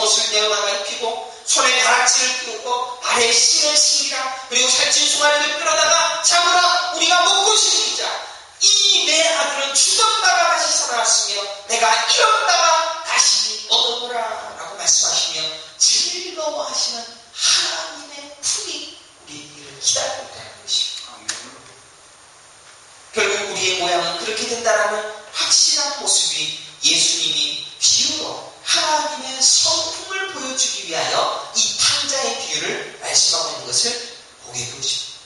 옷을 내어다가 입히고 손에 가락지를 끼우고 발에 신을 신기라. 그리고 살찐 송아지를 끌어다가 잡으라. 우리가 먹고 싶자. 이 내 아들은 죽었다가 다시 살아났으며 내가 잃었다가 다시 얻어보라 라고 말씀하시며 즐거워하시는 하나님의 품이 우리를 기다리고 있다는 것입니다. 결국 우리의 모양은 그렇게 된다는 확실한 모습이 예수님이 비유로 하나님의 성품을 보여주기 위하여 이 탕자의 비유를 말씀하고 있는 것을 보게 되었습니다.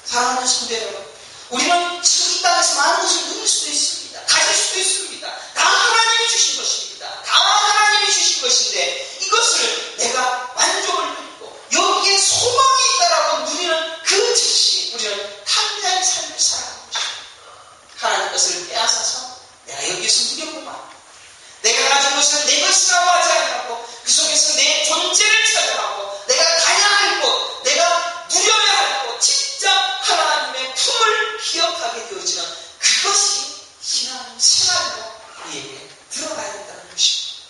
사랑하는 성도 여러분, 우리는 지금 이 땅에서 많은 것을 누릴 수도 있습니다. 가질 수도 있습니다. 다 하나님이 주신 것입니다. 다 하나님이 주신 것인데 이것을 내가 만족을 누리고 여기에 소망이 있다라고 누리는 그 즉시 우리는 탕자의 삶을 살아가는 것입니다. 하나님 것을 빼앗아서 내가 여기서 누려보마. 내가 가진 것을 내 것이라고 하지 않고 그 속에서 내 존재를 찾아가고 내가 가야 할 곳, 내가 누려야 할 곳, 진짜 하나님의 품을 기억하게 되어지는 그것이 신앙 생활로 우리에게 들어가야 된다는 것입니다.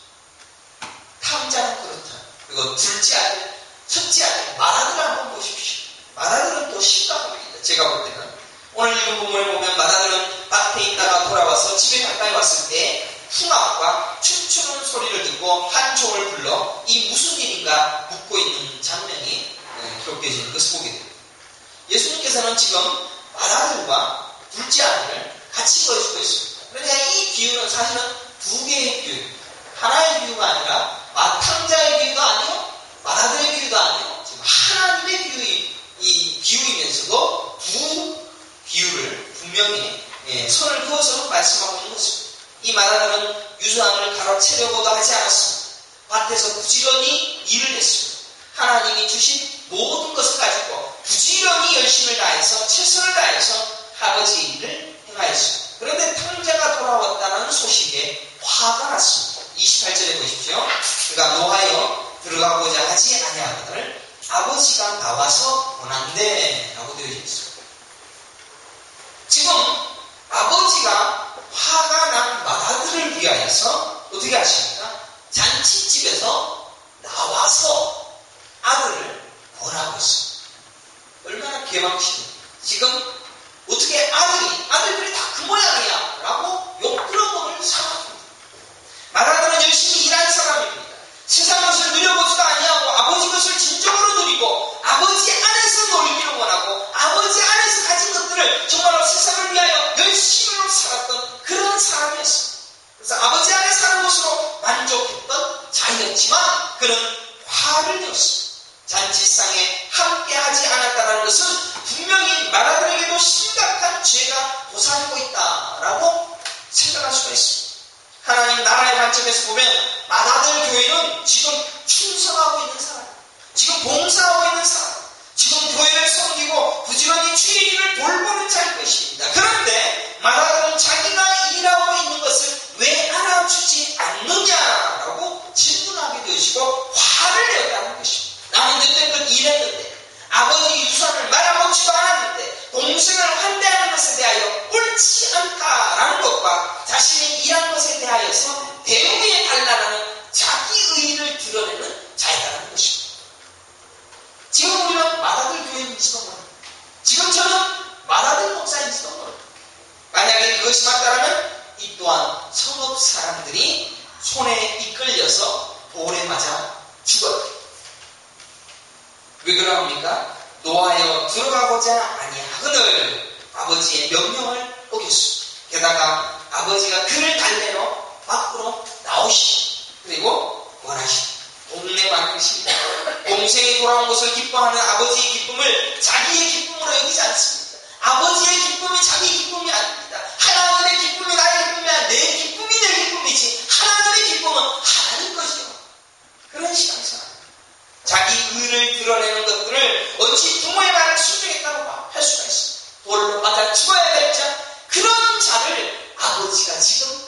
탕자는 그렇다. 그리고 둘째 아들, 첫째 아들, 마라들을 한번 보십시오. 마라들은 또 심각합니다. 제가 볼 때는 오늘 읽은 부분을 보면 마라들은 밭에 있다가 돌아와서 집에 가까이 왔을 때 풍악과 춤추는 소리를 듣고 한 종을 불러 이 무슨 일인가 묻고 있는 장면이 기록되어지는 것을 보게 됩니다. 예수님께서는 지금 마라들과 둘째 아들을 같이 보여주고 있습니다. 그러니까 이 비유는 사실은 두 개의 비유입니다. 하나의 비유가 아니라 탕자의 비유도 아니고 마라들의 비유도 아니고 지금 하나님의 비유이면서도 두 비유를 분명히 선을 그어서 말씀하고 있는 것입니다. 이 마라들은 유수함을 가로채려고도 하지 않았습니다. 밭에서 부지런히 일을 했습니다. 하나님이 주신 모든 것을 가지고 부지런히 열심을 다해서 최선을 다해서 아버지 일을 행하였습니다. 그런데 탕자가 돌아왔다는 소식에 화가 났습니다. 28절에 보십시오. 그가 노하여 들어가고자 하지 아니하거늘 아버지가 나와서 원한대 라고 되어 있습니다. 지금 아버지가 화가 난 마라들을 위하여서 어떻게 하십니까? 잔치집에서 나와서 아들을 권하고 있습니다. 얼마나 개망신입니까? 지금 어떻게 아들들이 다 그 모양이야 라고 욕 들어보는 상황입니다. 마라들은 열심히 일한 사람입니다. 세상 것을 누려보지도 아니하고 아버지 것을 진정으로 누리고 아버지 안에서 놀기를 원하고 아버지 안에서 가진 것들을 정말로 세상을 위하여 열심히 살았던 그런 사람이었습니다. 그래서 아버지 안에 사는 것으로 만족했던 자였지만 그는 화를 내었습니다. 잔치상에 함께하지 않았다는 것은 분명히 마라들에게도 심각한 죄가 도사리고 있다라고 생각할 수가 있습니다. 하나님 나라의 관점에서 보면 마라들 교회는 지금 충성하고 있는 사람, 지금 봉사하고 있는 사람, 지금 교회를 섬기고 부지런히 주의 일을 돌보는 자일 것입니다. 그런데 마라들은 자기가 일하고 있는 것을 왜 알아주지 않느냐라고 질문하게 되시고 화를 내었다는 것입니다. 나는 그때껏 일했는데 아버지 유산을 말아먹지도 않았는데 동생을 환대하는 것에 대하여 옳지 않다라는 것과 자신이 일한 것에 대하여서 대우에 달라는 자기 의의를 드러내는 자이라는 것입니다. 지금 우리는 마라들 교회인지도 모릅니다. 지금 저는 마라들 목사인지도 모릅니다. 만약에 그것이 맞다면 이 또한 성읍 사람들이 손에 이끌려서 돌에 맞아 죽었다. 왜 그러합니까? 노하여 들어가고자 아니하거늘 아버지의 명령을 어겼습니다. 게다가 아버지가 그를 달래러 밖으로 나오시고 그리고 원하시고 동네 만드십니다. 동생이 돌아온 것을 기뻐하는 아버지의 기쁨을 자기의 기쁨으로 여기지 않습니다. 아버지의 기쁨이 자기 기쁨이 아닙니다. 하나님의 기쁨이 나의 기쁨이 아니라 내 기쁨이 내 기쁨이지 하나님의 기쁨은 하나님 것이요. 그런 시간이죠. 자기 의를 드러내는 것들을 어찌 부모의 말을 순종했다고 할 수가 있습니다. 돌로 맞아 죽어야 될 자, 그런 자를 아버지가 지금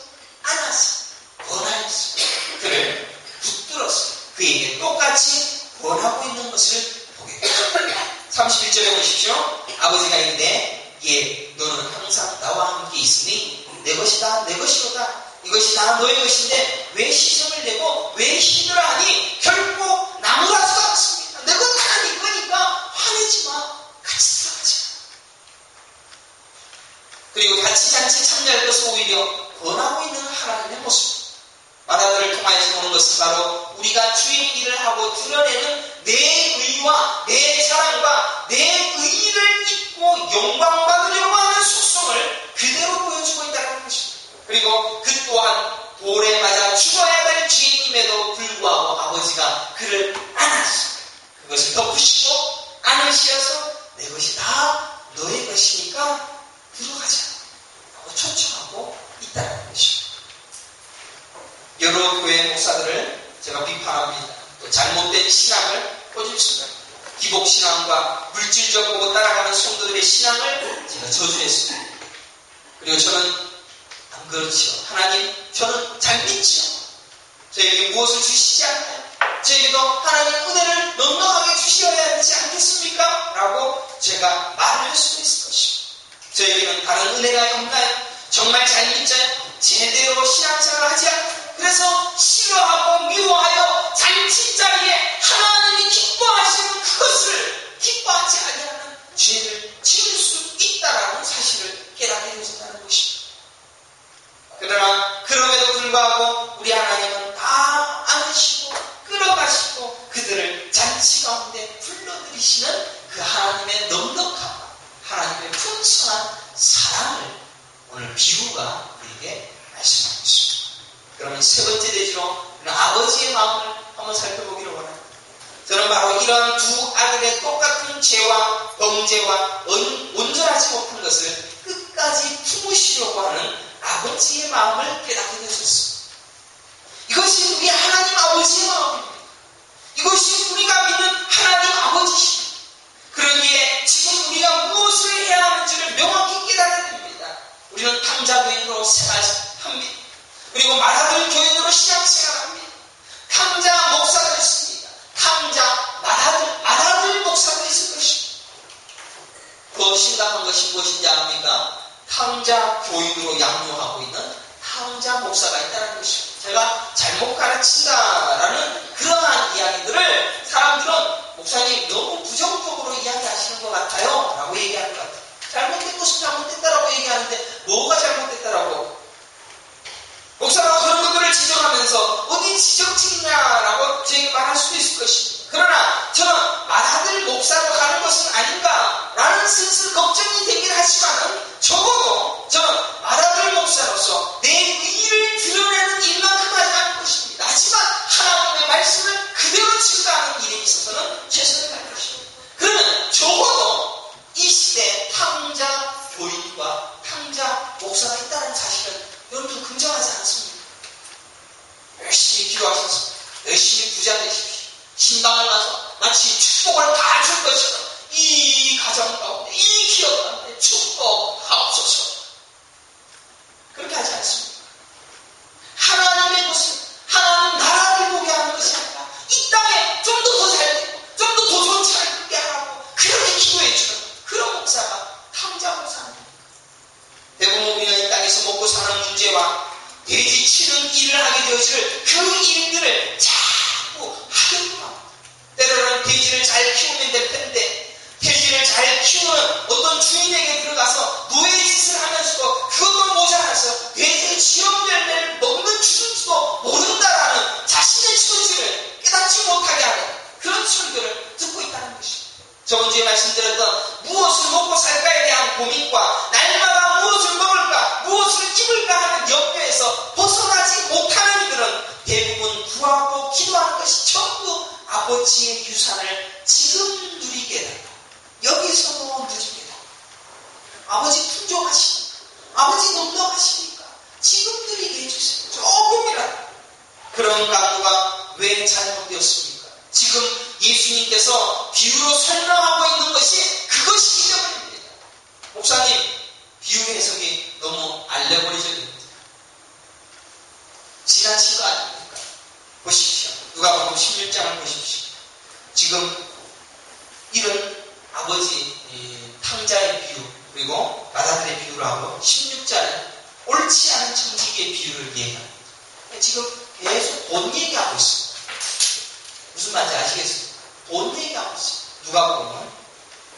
안아서 권하였습니다. 그를 붙들어서 그에게 똑같이 권하고 있는 것을 보게 됩니다. 31절에 보십시오. 아버지가 이르되 예, 너는 항상 나와 함께 있으니 내 것이다 내 것이로다. 이것이 다 너의 것인데 왜 시험을 내고 왜 힘들어하니? 자칫 참여할 것을 오히려 권하고 있는 하나님의 모습. 마다들을 통하여서 오는 것은 바로 우리가 주의 일을 하고 드러내는 내 의와 내 사랑과 내 의를 입고 영광받으려고 하는 속성을 그대로 보여주고 있다는 것입니다. 그리고 그 또한 돌에 맞아 죽어야 될 죄인임에도 불구하고 아버지가 그를 안아주시고 그것을 덮으시고 안으시어서 내 것이 다 너의 것이니까 들어가자 하고 초청하고 있다는 것입니다. 여러 교회 목사들을 제가 비판합니다. 또 잘못된 신앙을 보여줬습니다. 기복신앙과 물질적 보고 따라가는 성도들의 신앙을 제가 저주했습니다. 그리고 저는 안 그렇지요. 하나님, 저는 잘 믿지요. 저에게 무엇을 주시지 않나요? 저에게도 하나님 은혜를 넉넉하게 주셔야 하지 않겠습니까? 라고 제가 말을 할 수 있을 것입니다. 저에게는 다른 은혜가 없나요? 정말 잘 믿자요? 제대로 신앙생활을 하지 않나요? 그래서 싫어하고 미워하여 잔치자리에 하나님이 기뻐하시는 그것을 기뻐하지 아니하는 죄를 지을 수 있다라는 사실을 깨닫게 되신다는 것입니다. 그러나 그럼에도 불구하고 우리 하나님은 다 안으시고 끌어가시고 그들을 잔치 가운데 불러들이시는 그 하나님의 넉넉함과 하나님의 풍성한 사랑을 오늘 비유가 우리에게 말씀하고 있습니다. 그러면 세 번째 대지로 아버지의 마음을 한번 살펴보기를 원합니다. 저는 바로 이러한 두 아들의 똑같은 죄와 범죄와 온전하지 못한 것을 끝까지 품으시려고 하는 아버지의 마음을 깨닫게 되셨습니다. 이것이 우리 하나님 아버지의 마음입니다. 이것이 우리가 믿는 하나님 아버지십니다. 그러기에 지금 우리가 무엇을 해야 하는지를 명확히 깨닫게 됩니다. 우리는 탕자교인으로 생활합니다. 그리고 마다들 교인으로 신앙생활합니다. 탕자 목사가 있습니다. 탕자 마다들 목사가 있을 것입니다. 더 심각한 것이 무엇인지 압니까? 탕자 교인으로 양육하고 있는 탕자 목사가 있다는 것입니다. 제가 잘못 가르친다라는 그러한 이야기들을 사람들은 목사님 너무 부정적으로 이야기하시는 것 같아요 라고 얘기하는 것 같아요. 잘못된 것은 잘못됐다라고 얘기하는데 뭐가 잘못됐다라고? 목사가 그런 것들을 지적하면서 어디 지적질이냐라고 저에게 말할 수도 있을 것입니다. 그러나 저는 마다들 목사로 가는 것은 아닌가라는 슬슬 걱정이 되긴 하지만 적어도 저는 마다들 목사로서 내 의의를 드러내는 일만큼 하지 않을 것입니다. 하지만 하나님의 말씀을 그대로 증거하는 일에 있어서는 최선을 다할 것입니다. 그러면 적어도 이 시대에 탕자 교인과 탕자 목사가 있다는 사실은 여러분 긍정하지 않습니다. 열심히 기도하셔서 열심히 부자 되십시오. 신방을 가서 마치 축복을 다 줄 것처럼 이 가정 가운데 이 기업 가운데 축복하옵소서. 그렇게 하지 않습니다. 하나님의 것은 하나님 나라를 보게 하는 것이 아니라 이 땅에 좀 더 잘 되고 좀 더 좋은 차를 끌게 하라고 그렇게 기도해 주는 그런 목사가 탕자 목사입니다. 대부분 우리가 이 땅에서 먹고 사는 문제와 돼지 치는 일을 하게 되어질 그 일들을 자꾸 하려고 합니다. 때로는 돼지를 잘 키우면 될 텐데 돼지를 잘 키우는 어떤 주인에게 들어가서 노예짓을 하면서도 그것도 모자라서 돼지의 지역 열매를 먹는 주인지도 모른다라는 자신의 처지를 깨닫지 못하게 하는 그런 설교를 듣고 있다는 것입니다. 저번 주에 말씀드렸던 무엇을 먹고 살까에 대한 고민과 날마다 무엇을 먹을까 무엇을 입을까 하는 염려에서 벗어나지 못하는 이들은 대부분 구하고 기도하는 것이 전부 아버지의 유산을 지금 누리게 된다. 여기서도 누리게 된다. 아버지 풍족하시니까 아버지 넉넉하시니까 지금 누리게 해주세요. 조금이라도. 그런 강도가 왜 잘못되었습니까? 지금 예수님께서 비유로 설명하고 있는 것이 그것이기 때문입니다. 목사님, 비유 해석이 너무 알레고리적입니다. 지나친 거 아닙니까? 보십시오. 누가복음 16장을 보십시오. 지금 이런 아버지 탕자의 비유 그리고 마다들의 비유를 하고 16장은 옳지 않은 정직의 비유를 얘기합니다. 지금 계속 돈 얘기하고 있습니다. 무슨 말인지 아시겠습니까? 돈 얘기하고 있어요. 누가복음은.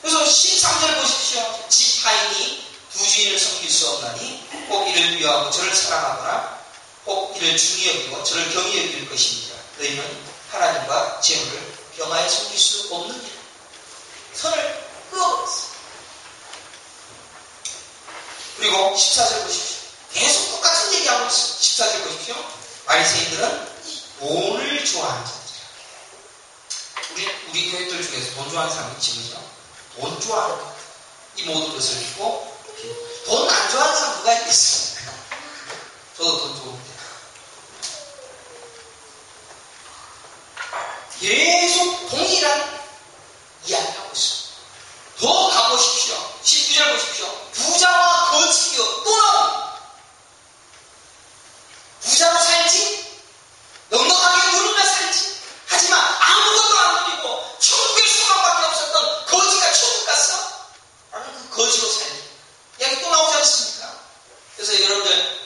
그래서 13절 보십시오. 지파인이 두 주인을 섬길 수 순간이 꼭 이를 위하고 저를 사랑하거나 꼭 이를 중히 여기고 저를 경히 여길 것입니다. 너희는 하나님과 재물을 병하에 숨길 수 없느니라. 선을 그어버렸어요. 그리고 14절 보십시오. 계속 똑같은 얘기하고 있어요. 14절 보십시오. 바리새인들은 돈을 좋아하는 자들이야. 우리 교회들 중에서 돈 좋아하는 사람이 있지, 그죠? 돈 좋아하는 것. 이 모든 것을 주고, 돈 안 좋아하는 사람 누가 있겠습니까? 저도 돈 좋은데. 계속 동일한 이야기하고 있어요. 더 가보십시오. 19절 보십시오. 부자와 거지여 또 나옵니다. 부자로 살지, 넉넉하게 누르며 살지, 하지만 아무것도 안 누리고 천국의 소망밖에 없었던 거지가 천국 갔어? 라는 그 거지로 살지. 이야기 또 나오지 않습니까? 그래서 여러분들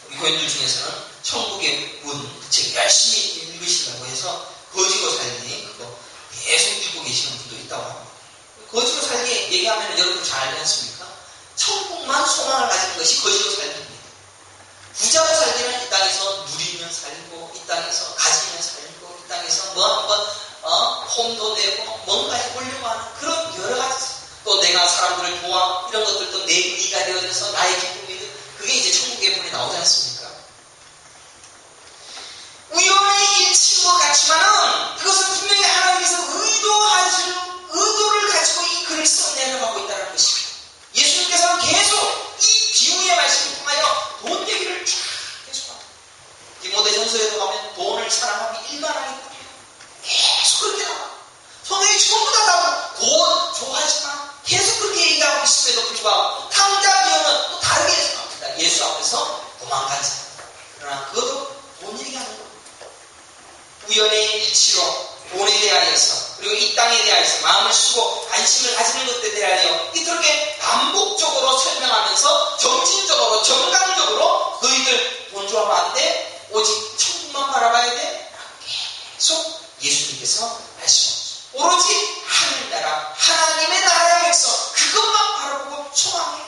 우리 교인들 중에서는 천국의 문 책 열심히 읽으시라고 해서 거지로 살기 그거 계속 읽고 계시는 분도 있다고 합니다. 거지로 살기 얘기하면 여러분 잘 알지 않습니까? 천국만 소망을 가지는 것이 거지로 살기입니다. 부자로 살기는 이 땅에서 누리면 살고, 이 땅에서 가지면 살고, 이 땅에서 뭐 한번 홈도 내고 뭔가 해보려고 하는 그런 여러 가지, 또 내가 사람들을 도와 이런 것들도 내 의의가 되어져서 나의 기쁨이, 그게 이제 천국의 문에 나오지 않습니까? 우연의 일치인 것 같지만은 이것은 분명히 하나님께서 의도를 가지고 이 글을 써 내려가고 있다는 것입니다. 예수님께서는 계속 이 비유의 말씀을 통하여 돈 얘기를 쫙 계속합니다. 디모데전서에도 가면 돈을 사랑하면 일만하겠다. 계속 그렇게 나와. 성경이 전부 다 나오고 돈 좋아하지만 계속 그렇게 얘기하고 있음에도 불구하고 탕자 비유는 또 다르게 해석합니다. 예수 앞에서 도망간 자. 그러나 그것도 돈 얘기하는 겁니다. 우연의 일치로 돈에 대하여서 그리고 이 땅에 대하여서 마음을 쓰고 관심을 가지는 것들에 대하여 이렇게 반복적으로 설명하면서 점진적으로 정강적으로 너희들 돈 좋아하면 안 돼, 오직 천국만 바라봐야 돼, 계속 예수님께서 말씀하셨어요. 오로지 하늘나라 하나님의 나라의 백성 그것만 바라보고 소망해.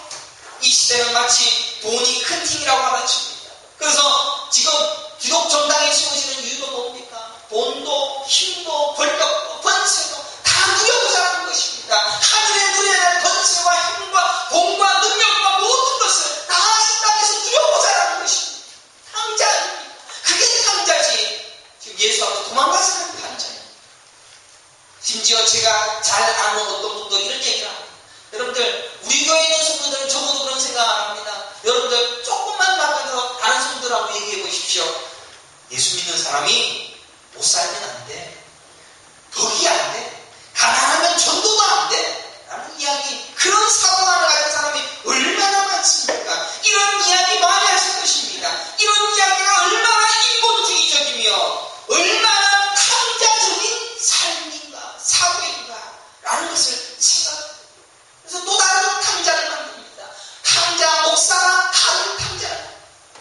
이 시대는 마치 돈이 큰 팀이라고 알아집니다. 그래서 지금 기독 정당이 세워지는 이유가 뭡니까? 돈도 힘도 권력도 권세도 다 누려보자는 것입니다. 하늘에 누려야 할 권세와 힘과 돈과 능력과 모든 것을 다 이 땅에서 누려보자는 것입니다. 탕자 아닙니까? 그게 탕자지. 지금 예수 앞에서 도망가서 하는 탕자예요. 심지어 제가 잘 아는 어떤 분도 이런 얘기를 합니다. 여러분들 우리 교회에 있는 성도들은 적어도 그런 생각 안 합니다. 여러분들 조금만 바꿔서 다른 성도들하고 얘기해 보십시오. 예수 믿는 사람이 못 살면 안 돼. 덕이 안 돼. 가난하면 전도도 안 돼. 라는 이야기, 그런 사고관을 가진 사람이 얼마나 많습니까? 이런 이야기 많이 하실 것입니다. 이런 이야기가 얼마나 인본주의적이며 얼마나 탕자적인 삶인가, 사고인가 라는 것을 생각합니다. 그래서 또 다른 탕자를 만듭니다. 탕자 목사가 다른 탕자를.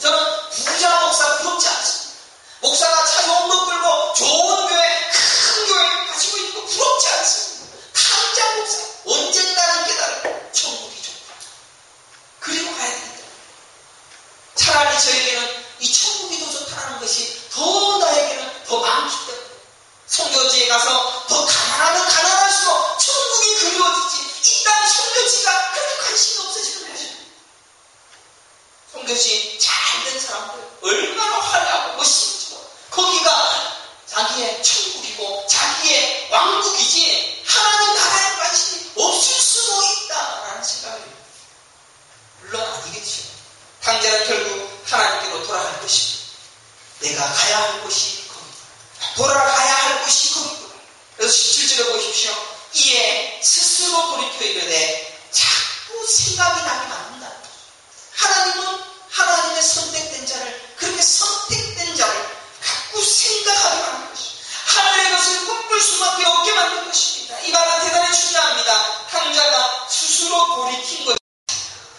저는 부자 목사 부럽지 않습니다. 목사가 차 좋은 거 끌고 좋은 교회, 큰 교회 가지고 있는 거 부럽지 않습니다. 탕자 목사, 언젠가는 깨달을 천국이 좋다. 그리고 가야 되겠다. 차라리 저에게는 이 천국이 더 좋다는 것이 더 나에게는 더 많기 때문에 선교지에 가서 더 가난하면 가난할수록 천국이 그리워지지, 이 땅 선교지가 그렇게 관심이 없어지는 것입니다. 선교지 잘된 사람들 얼마나 화려하고 멋있는지 거기가 자기의 천국이고 자기의 왕국이지 하나님 나라에 관심이 없을 수도 있다라는 생각을 합니다. 물론 아니겠죠. 탕자는 결국 하나님께로 돌아갈 것입니다. 내가 가야 할 곳이 거기다. 돌아가야 할 곳이 거기다. 그래서 17절에 보십시오. 이에 스스로 돌이켜 이르되 자꾸 생각이 나게 만든다. 하나님은 하나님의 선택된 자를, 그렇게 선택된 자를 자꾸 생각하게 만든 것입니다. 하늘의 것을 꿈꿀 수밖에 없게 만든 것입니다. 이 말은 대단히 중요합니다. 탕자가 스스로 돌이킨 것이다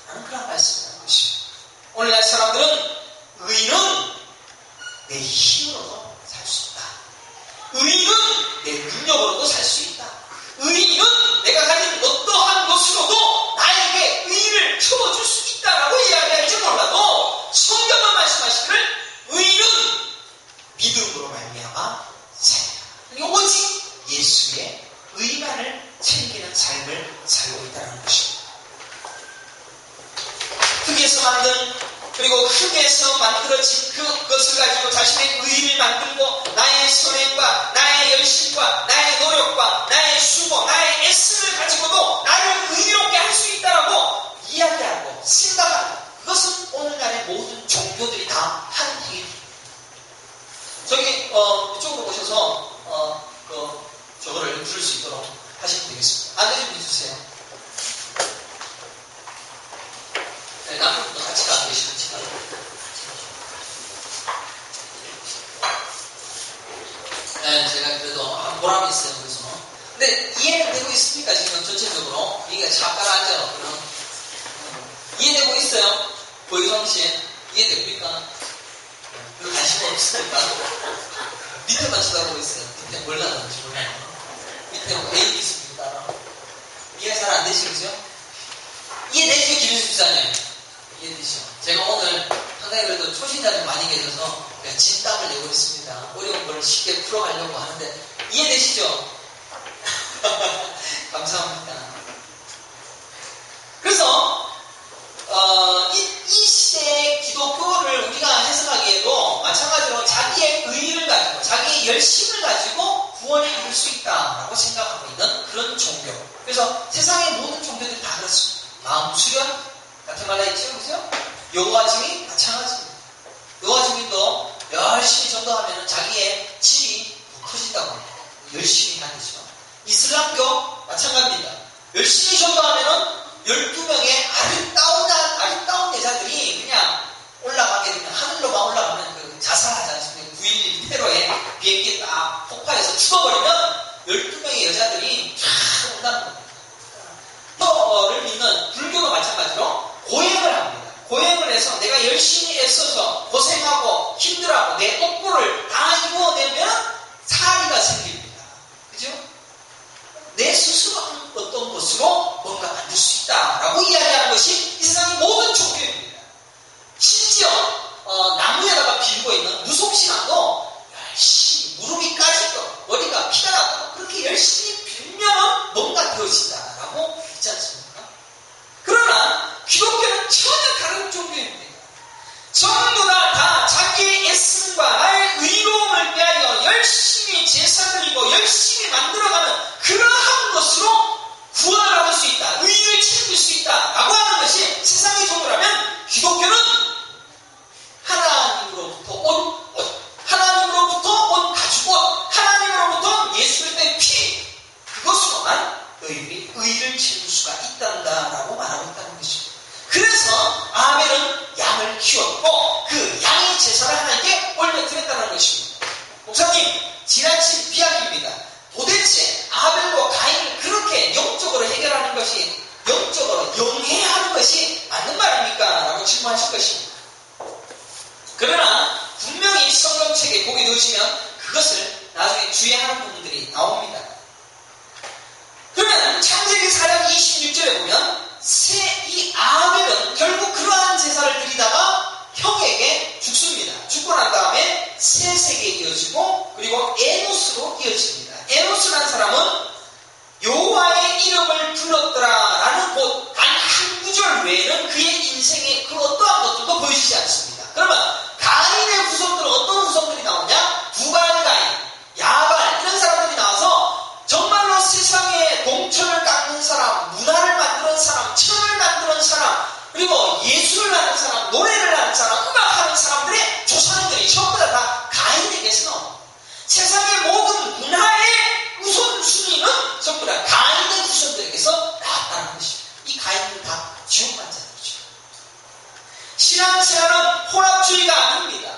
라는 그런 말씀을 하는 것입니다. 오늘날 사람들은 의인은 내 힘으로도 살 수 있다. 의인은 내 능력으로도 살 수 있다. 의인은 내가 가진 어떠한 것으로도 나에게 의의를 틀어줄 수 흙에서 만든 그리고 흙에서 만들어진 그것을 가지고 자신의 의의를 만들고 나의 선행과 나의 열심과 나의 노력과 나의 수고, 나의 애씀을 가지고도 나를 의롭게 할 수 있다라고 이야기하고 생각하는 그것은 오늘날의 모든 종교들이 다 하는 얘기입니다. 저기 이쪽으로 오셔서 저거를 들을 수 있도록 하시면 되겠습니다. 안내 좀 해주세요. 네, 남편분도 같이 가 계시는 시간. 네, 제가 그래도 한 보람이 있어요. 그래서. 근데 이해는 되고 있습니까? 지금 전체적으로 이게 작가라죠. 이해되고 있어요? 보이성 씨 이해됩니까? 별로 관심 없으니까 밑에만 쳐다보고 있어요. 밑에 뭘 나는지 몰라요. 밑에 뭐 A 있습니다. 이해 잘 안 되시죠? 이해되시죠, 김윤수 집사님? 이해되시죠? 제가 오늘 상당히 그래도 초신자들 많이 계셔서 그냥 진땀을 내고 있습니다. 어려운 걸 쉽게 풀어가려고 하는데 이해되시죠? 감사합니다. 그래서 이 시대의 기독교를 우리가 해석하기에도 마찬가지로 자기의 의의를 가지고 자기의 열심을 가지고 구원에 이룰 수 있다라고 생각하고 있는 그런 종교. 그래서 세상의 모든 종교들이 다 그렇습니다. 마음 수련 같은 말 했죠, 그죠? 여호와 증인 마찬가지입니다. 여호와 증인도 열심히 전도하면 자기의 질이 더 커진다고 합니다. 열심히 다니죠. 이슬람교 마찬가지입니다. 열심히 전도하면은 12명의 아름다운 여자들이 그냥 올라가게 되면 하늘로만 올라가면 그 자살하지 않습니까? 9.11 테러에 비행기 딱 폭파해서 죽어버리면 12명의 여자들이 쫙 온다는 겁니다. 를 믿는 불교도 마찬가지로 고행을 합니다. 고행을 해서 내가 열심히 애써서 고생하고 힘들어하고 내 업보를 다 이루어내면 사리가 생깁니다. 그죠? 내 스스로 하는 어떤 것으로 뭔가 만들 수 있다라고 이야기하는 것이 이 세상의 모든 종교입니다. 심지어 나무에다가 빌고 있는 무속신앙도 열심히 무릎이 까지도 머리가 피가 나도 그렇게 열심히 빌면 뭔가 되어진다라고 있지 않습니까? 그러나 기독교는 전혀 다른 종교입니다. 전부 다 자기의 애씀과 나의 의로움을 위하여 열심히 제사 드리고 열심히 만들어가는 그러한 것으로 구원을 얻을 수 있다. 의를 챙길 수 있다라고 하는 것이 세상의 종교라면 기독교는 하나님으로부터 온 가죽옷, 하나님으로부터 예수 그리스도의 피 그것으로만 의를 채울 수가 있단다라고 말하고 있다는 것입니다. 그래서 아벨은 양을 키웠고 그 양의 제사를 하나님께 올려드렸다는 것입니다. 목사님, 지나친 비약입니다. 도대체 아벨과 가인을 그렇게 영적으로 해결하는 것이 영적으로 영해하는 것이 맞는 말입니까? 라고 질문하실 것입니다. 그러나 분명히 성경책에 보게 되시면 그것을 나중에 주의하는 부분들이 나옵니다. 그러면 창세기 4장 26절에 보면 이 아벨은 결국 그러한 제사를 드리다가 형에게 죽습니다. 죽고 난 다음에 셋에게 이어지고 그리고 에노스로 이어집니다. 에노스라는 사람은 여호와의 이름을 불렀더라라는 곧 단 한 구절 외에는 그의 인생에 그 어떠한 것들도 보여지지 않습니다. 그러면 가인의 후손들은 어떤 후손들이 나오냐? 두발 가인, 야발 이런 사람들이 나와서 정말로 세상에 동천을 깎는 사람, 문화를 만드는 사람, 천을 만드는 사람, 그리고 예술을 하는 사람, 노래를 하는 사람, 음악하는 사람들의 조상들이 전부 다 가인에게서 나옵니다. 세상의 모든 문화의 우선순위는 전부 다 가인의 후손들에게서 나왔다는 것입니다. 이 가인은 다 지옥 간 자들이죠. 신앙생활은 혼합주의가 아닙니다.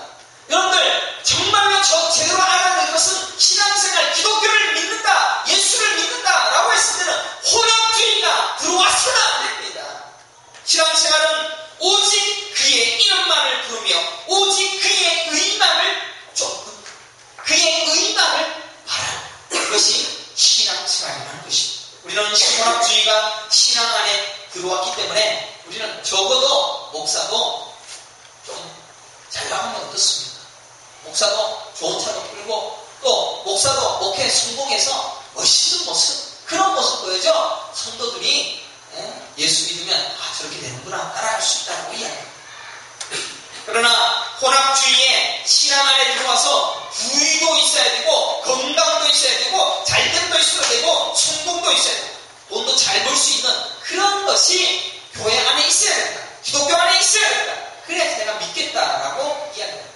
여러분들 정말로 제대로 알아야 될 것은 신앙생활, 기독교를 믿는다, 예수를 믿는다라고 했을 때는 혼합주의가 들어와서는 안 됩니다. 신앙생활은 오직 그의 이름만을 부르며 오직 그의 의만을 쫓는 그의 의만을 바라는 것이 신앙생활이라는 것입니다. 우리는 혼합주의가 신앙 안에 들어왔기 때문에 우리는 적어도 목사도 좀 잘 나가면 어떻습니까? 목사도 좋은 차도 끌고 또 목사도 목회 성공해서 멋있는 모습 그런 모습 보여줘 성도들이 예수 믿으면 저렇게 되는구나 따라할 수 있다고 이야기합니다. 그러나 혼합주의에 신앙 안에 들어와서 부유도 있어야 되고 건강도 있어야 되고 잘됨도 있어야 되고 성공도 있어야 되고 돈도 잘 벌 수 있는 그런 것이 교회 안에 있어야 된다. 기독교 안에 있어야 된다. 그래야지 내가 믿겠다라고 이야기합니다.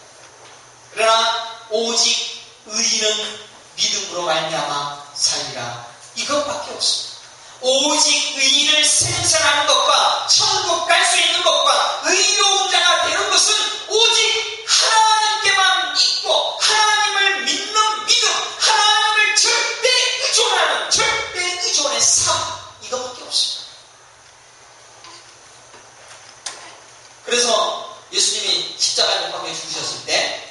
그러나 오직 의인은 믿음으로 말미암아 살리라. 이것밖에 없습니다. 오직 의인을 생산하는 것과 천국 갈 수 있는 것과 의로운 자가 되는 것은 오직 하나님께만 믿고 하나님을 믿는 믿음, 하나님을 절대 의존의 삶, 이것밖에 없습니다. 그래서 예수님이 십자가에 못 박혀 죽으셨을 때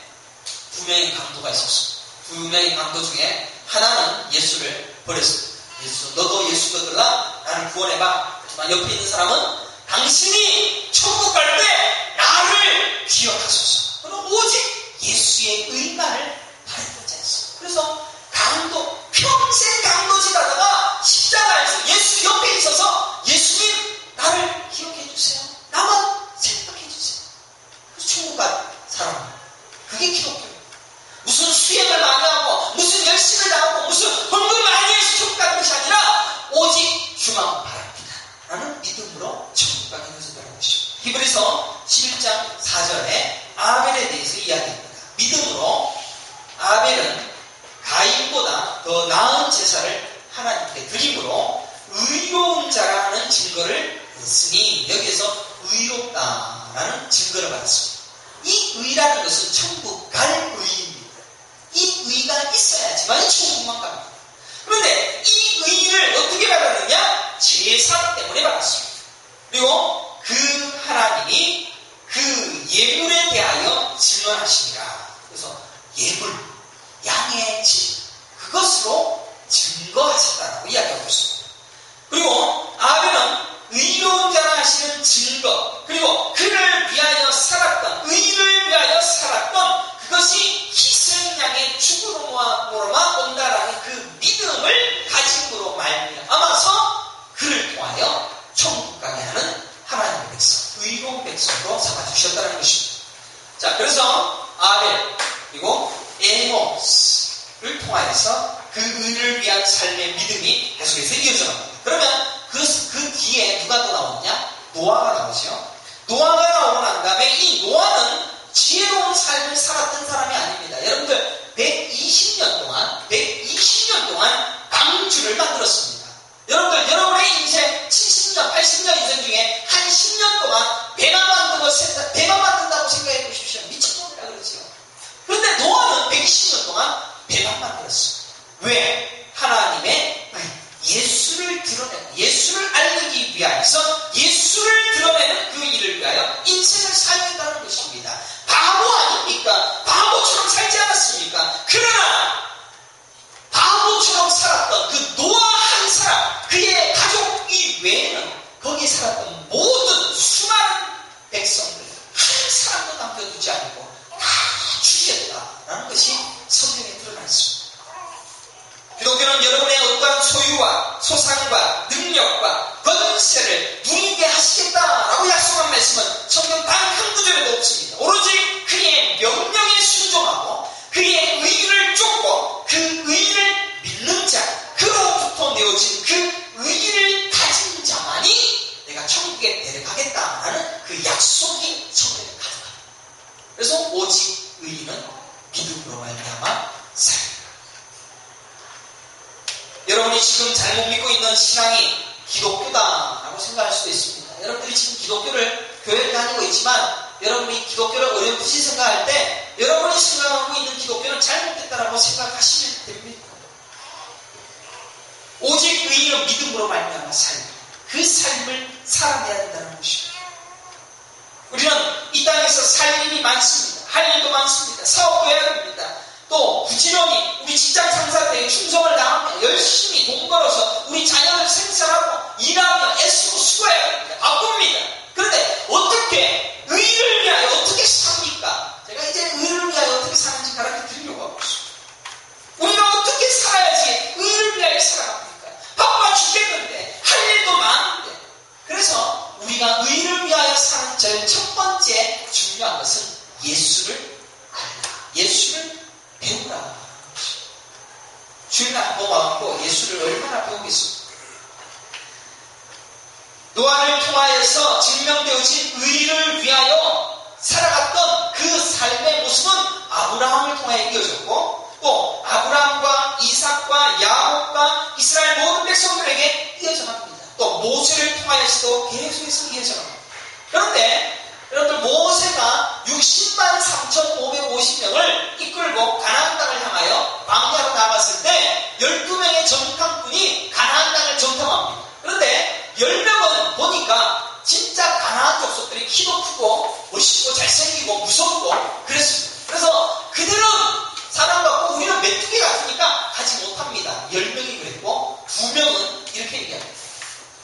두 명의 강도가 있었습니다. 두 명의 강도 중에 하나는 예수를 버렸습니다. 예수, 너도 예수 믿을라? 나를 구원해봐. 하지만 옆에 있는 사람은 당신이 천국 갈 때 나를 기억하소서. 그럼 오직 예수의 의만을 바랬던 자였어요. 그래서 강도, 평생 강도질하다가 십자가에서 예수 옆에 있어서 예수님 나를 기억해 주세요. 나만 생각해 주세요. 그래서 천국 갈 사람. 그게 기독교예요. 무슨 수행을 많이 하고 무슨 열심을 다하고 무슨 헌금을 많이 해서 천국 가는 것이 아니라 오직 주만 바랍니다 라는 믿음으로 천국 가게 되었다는 것이죠. 히브리서 11장 4절에 아벨에 대해서 이야기합니다. 믿음으로 아벨은 가인보다 더 나은 제사를 하나님께 드림으로 의로운 자라는 증거를 했으니 여기에서 의롭다라는 증거를 받았습니다. 이 의라는 것은 천국 갈 의입니다. 이 의가 있어야지만 천국만 갑니다. 그런데 이 의를 어떻게 받았느냐? 제사 때문에 받았습니다. 그리고 그 하나님이 그 예물에 대하여 증언하시니라. 그래서 예물, 양의 질, 그것으로 증거하셨다라고 이야기하고 있습니다. 그리고 아벨은 의로운 자라 하시는 증거, 그리고 그를 위하여 살았던, 의를 위하여 살았던 그것이 희생양의 죽음으로만 온다라는 그 믿음을 가짐으로 말미암아서 그를 통하여 천국 가게 하는 하나님의 백성, 의로운 백성으로 삼아주셨다는 것입니다. 자, 그래서 아벨 그리고 에노스를 통하여서 그 의를 위한 삶의 믿음이 계속해서 이어져 갑니다. 그러면 그 뒤에 누가 또 나오느냐? 노아가 나오죠. 노아가 나오고 난 다음에 이 노아는 지혜로운 삶을 살았던 사람이 아닙니다. 여러분들 120년 동안 방주를 만들었습니다. 여러분들 여러분의 인생 70년, 80년 인생 중에 한 10년 동안 배만 만든다고 생각해 보십시오. 미친놈이라 그러죠. 그런데 노아는 120년 동안 배만 만들었어요. 왜? 하나님의 예수를 드러내고 예수를 알리기 위하여서 예수를 드러내는 그 일을 위하여 인생을 살겠다는 것입니다. 바보 아닙니까? 바보처럼 살지 않았습니까? 그러나 바보처럼 살았던 그 노아 한 사람, 그의 가족 이외에는 거기에 살았던 모든 수많은 백성들 한 사람도 남겨두지 않고 다 죽였다라는 것이 성경에 드러나 있습니다. 기독교는 여러분의 어떠한 소유와 소상과 능력과 권세를 누리게 하시겠다라고 약속한 말씀은 성경 단 한 구절에도 없습니다. 오로지 그의 명령에 순종하고 그의 의를 쫓고 그 의를 믿는 자, 그로부터 내어진 그 의를 가진 자만이 내가 천국에 데려가겠다라는 그 약속이 성경에 가득합니다. 그래서 오직 의인은 믿음으로 말미암아 살리라. 여러분이 지금 잘못 믿고 있는 신앙이 기독교다라고 생각할 수도 있습니다. 여러분들이 지금 기독교를 교회를 다니고 있지만 여러분이 기독교를 어렴풋이 생각할 때 여러분이 생각하고 있는 기독교는 잘못됐다라고 생각하시면 됩니다. 오직 의인은 믿음으로 말미암아 살리라. 그 삶을 살아내야 된다는 것입니다. 우리는 이 땅에서 살 일이 많습니다. 할 일도 많습니다. 사업도 해야 됩니다. 또 부지런히 우리 직장 상사들에게 충성을 다하며 열심히 돈 벌어서 우리 자녀를 생산하고 일하며 애쓰고 수고해야 됩니다. 바쁩니다. 그런데 어떻게 의를 위하여 어떻게 삽니까? 제가 이제 의를 위하여 어떻게 사는지 가르쳐 드리려고 하고 있습니다. 우리가 어떻게 살아야지 의를 위하여 살아갑니까? 바빠 죽겠는데 할 일도 많은데. 그래서 우리가 의를 위하여 사는 제일 첫 번째 중요한 것은 예수를 알라. 예수를 배우라. 주일 안 와갖고 예수를 얼마나 배우겠습니까? 노아를 통하여서 증명되어진 의를 위하여 살아갔던 그 삶의 모습은 아브라함을 통하여 이어졌고, 또 아브라함과 이삭과 야곱과 이스라엘 모든 백성들에게 이어져갑니다. 또 모세를 통하여서도 계속해서 이어져갑니다. 그런데 여러분들, 모세가 60만 3,550명을 이끌고 가나안 땅을 향하여 광야로 나갔을 때 12명의 정탐꾼이 가나안 땅을 정탐합니다. 그런데 10명은 보니까 진짜 가나안 족속들이 키도 크고 멋있고 잘생기고 무섭고 그랬습니다. 그래서 그들은 사람 같고 우리는 메뚜기 같으니까 가지 못합니다. 10명이 그랬고 2명은 이렇게 얘기합니다.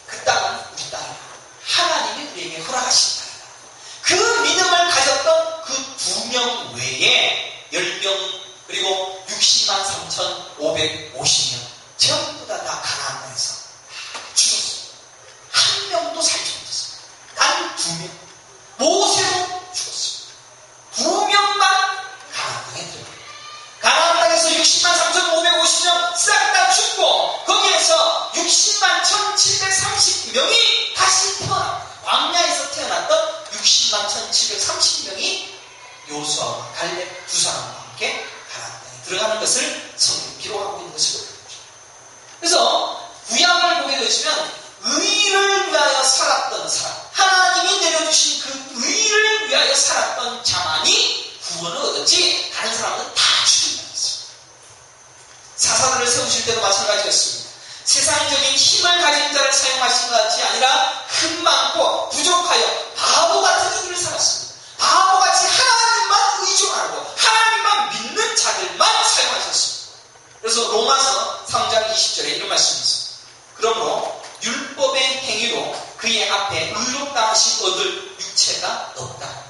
그 땅은 우리 땅이다. 하나님이 우리에게 허락하신 땅이다. 그 믿음을 가졌던 그 2명 외에 10명 그리고 60만 3,550명 전부 다 가나안 땅에서 죽었어요. 한 명도 살지 못했어요. 단 2명. 모세도 죽었어요. 2명만 가나안 땅에 들어갑니다. 가나안 땅에서 60만 3,550명 싹 다 죽고 거기에서 60만 1,730명이 다시 태어납니다. 광야에서 태어났던 60만 1,730명이 요수아와 갈렙 두 사람과 함께 가나안 땅에 들어가는 것을 성경이 기록하고 있는 것을 보여줍니다. 그래서 구약을 보게 되시면 의를 위하여 살았던 사람, 하나님이 내려주신 그 의를 위하여 살았던 자만이 구원을 얻었지 다른 사람은 다 죽인다는 것입니다. 사사들을 세우실 때도 마찬가지였습니다. 세상적인 힘을 가진 자를 사용하신 것 같이 아니라 흠 많고 부족하여 바보 같은 일을 살았습니다. 바보같이 하나님만 의존하고 하나님만 믿는 자들만 사용하셨습니다. 그래서 로마서 3장 20절에 이런 말씀이 있습니다. 그러므로 율법의 행위로 그의 앞에 의롭다 하심 얻을 육체가 없다.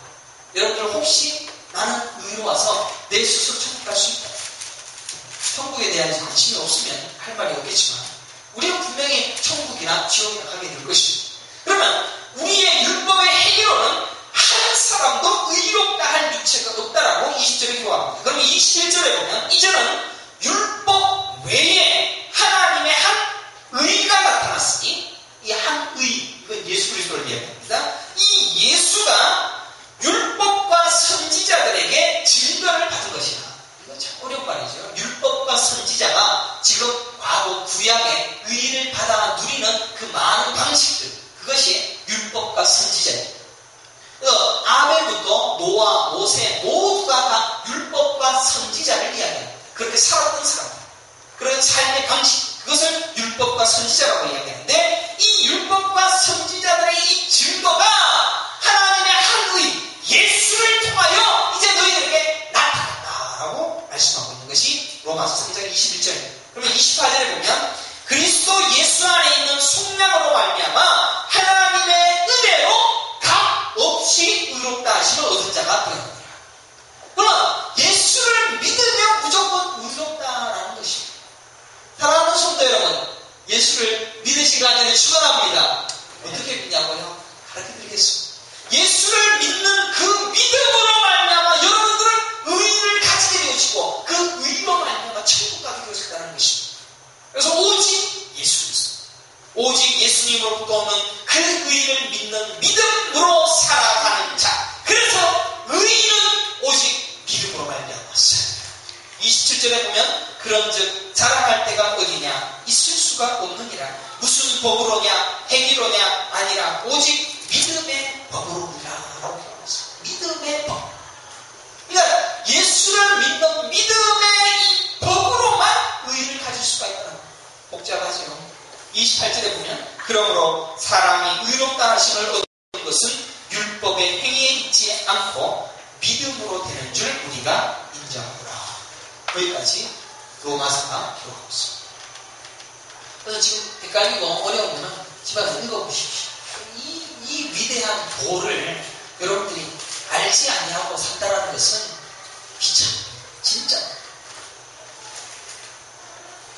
여러분들 혹시 나는 의로워서 내 스스로 천국 갈 수 있다. 천국에 대한 관심이 없으면 할 말이 없겠지만 우리는 분명히 천국이나 지옥에 가게 될 것입니다. 그러면 우리의 율법의 행위로는 한 사람도 의롭다 할 육체가 없다라고 20절에 기록합니다. 그럼 21절에 보면 이제는 율법 외에 하나님의 한 의가 나타났으니 이 한 의, 이건 예수 그리스도를 이야기합니다. 이 예수가 율법과 선지자들에게 증거를 받은 것이야. 이거 참 어려운 말이죠. 율법과 선지자가 지금 과거 구약의 의를 받아 누리는 그 많은 방식들, 그것이 율법과 선지자입니다. 아벨부터 노아, 모세 모두가 다 율법과 선지자를 이야기합니다. 그렇게 살았던 사람들, 그런 삶의 방식, 그것을 율법과 선지자라고 이야기하는데 이 율법과 선지자들의 이 증거가 하나님의 한 의, 예수를 통하여 이제 너희들에게 나타났다라고 말씀하고 있는 것이 로마서 3장 21절입니다. 그러면 28절에 보면 그리스도 예수 안에 있는 속량으로 말미암아 하나님의 은혜로 값 없이 의롭다 하심을 얻은 자가 되었느니라. 그러나 예수를 믿으면 무조건 의롭다라는 것입니다. 사랑하는 성도 여러분, 예수를 믿으시기 전에 축원합니다. 어떻게 믿냐고요? 가르쳐드리겠습니다. 예수를 믿는 그 믿음으로 말미암아 여러분들은 의를 가지게 되어지고 그 의로 말미암아 천국 가게 되어진다는 것입니다. 그래서 오직 예수 그리스도, 오직 예수님으로부터 오는 그 의를 믿는 믿음으로 살아가는 자, 그래서 의는 오직 믿음으로 말미암았어요. 27절에 보면 그런즉 자랑할 때가 어디냐 있을 수가 없느니라. 무슨 법으로냐 행위로냐 아니라 오직 믿음의 법으로니라 라고 표현했습니다. 믿음의 법. 그러니까 예수를 믿는 믿음의 이 법으로만 의를 가질 수가 있다. 복잡하죠. 28절에 보면 그러므로 사람이 의롭다 하심을 얻는 것은 율법의 행위에 있지 않고 믿음으로 되는 줄 우리가 인정하노라. 거기까지 로마서가 기록하고 있습니다. 그래서 지금 헷갈리고 어려우면 집안에서 읽어보십시오. 이 위대한 도를 여러분들이 알지 아니하고 산다라는 것은 비참해요. 진짜.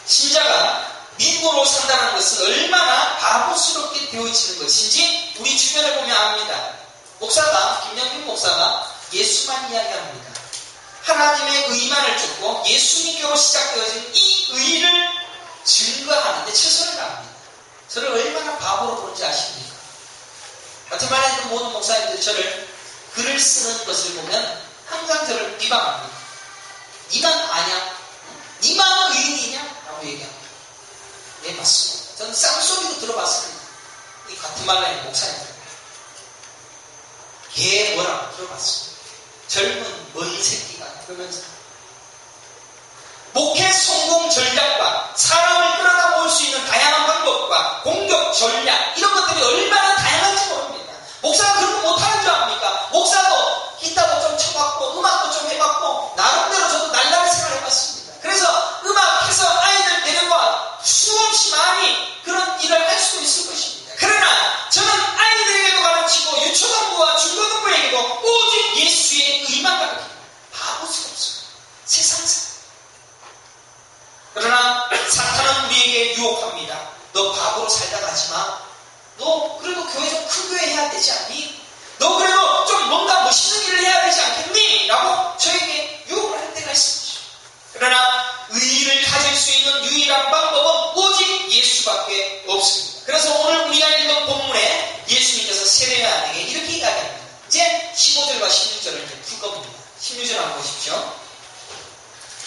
신자가 믿음으로 산다는 것은 얼마나 바보스럽게 되어지는 것인지 우리 주변에 보면 압니다. 목사가, 김영균 목사가 예수만 이야기합니다. 하나님의 의만을 쫓고 예수님께로 시작되어진 이 의를 증거하는데 최선을 다합니다. 저를 얼마나 바보로 보는지 아십니까? 과테말라에 있는 모든 목사님들이 저를 글을 쓰는 것을 보면 항상 저를 비방합니다. 니만 아냐? 니만 의인이냐? 라고 얘기합니다. 네, 맞습니다. 저는 쌍소리도 들어봤습니다. 이 과테말라에 있는 목사님들. 걔 뭐라고 들어봤습니다. 젊은 먼 새끼가 그러면서 목회 성공 전략과 사람을 끌어다 모을 수 있는 다양한 방법과 공격 전략 이런 것들이 얼마나 다양한지 모릅니다. 목사가 그런 거 못하는 줄 압니까? 목사도 기타도 좀 쳐봤고 음악도 좀 해봤고 나름대로 저도 날라리 생각해봤습니다. 그래서 음악해서 아이들 데려와 수없이 많이 그런 일을 할 수도 있을 것입니다. 그러나 저는 아이들에게도 가르치고 유초등부와 중고등부에게도 오직 예수의 의만 가르칩니다. 바보스럽습니다. 세상사. 그러나 사탄은 우리에게 유혹합니다. 너 바보로 살다 가지마. 너 그래도 교회 좀 큰 교회 해야 되지 않니? 너 그래도 좀 뭔가 멋있는 일을 해야 되지 않겠니? 라고 저에게 유혹을 할 때가 있습니다. 그러나 의의를 가질 수 있는 유일한 방법은 오직 예수밖에 없습니다. 그래서 오늘 우리가 읽은 본문에 예수님께서 세례요한에게 이렇게 이야기합니다. 이제 15절과 16절을 이제 풀 겁니다. 16절 한번 보십시오.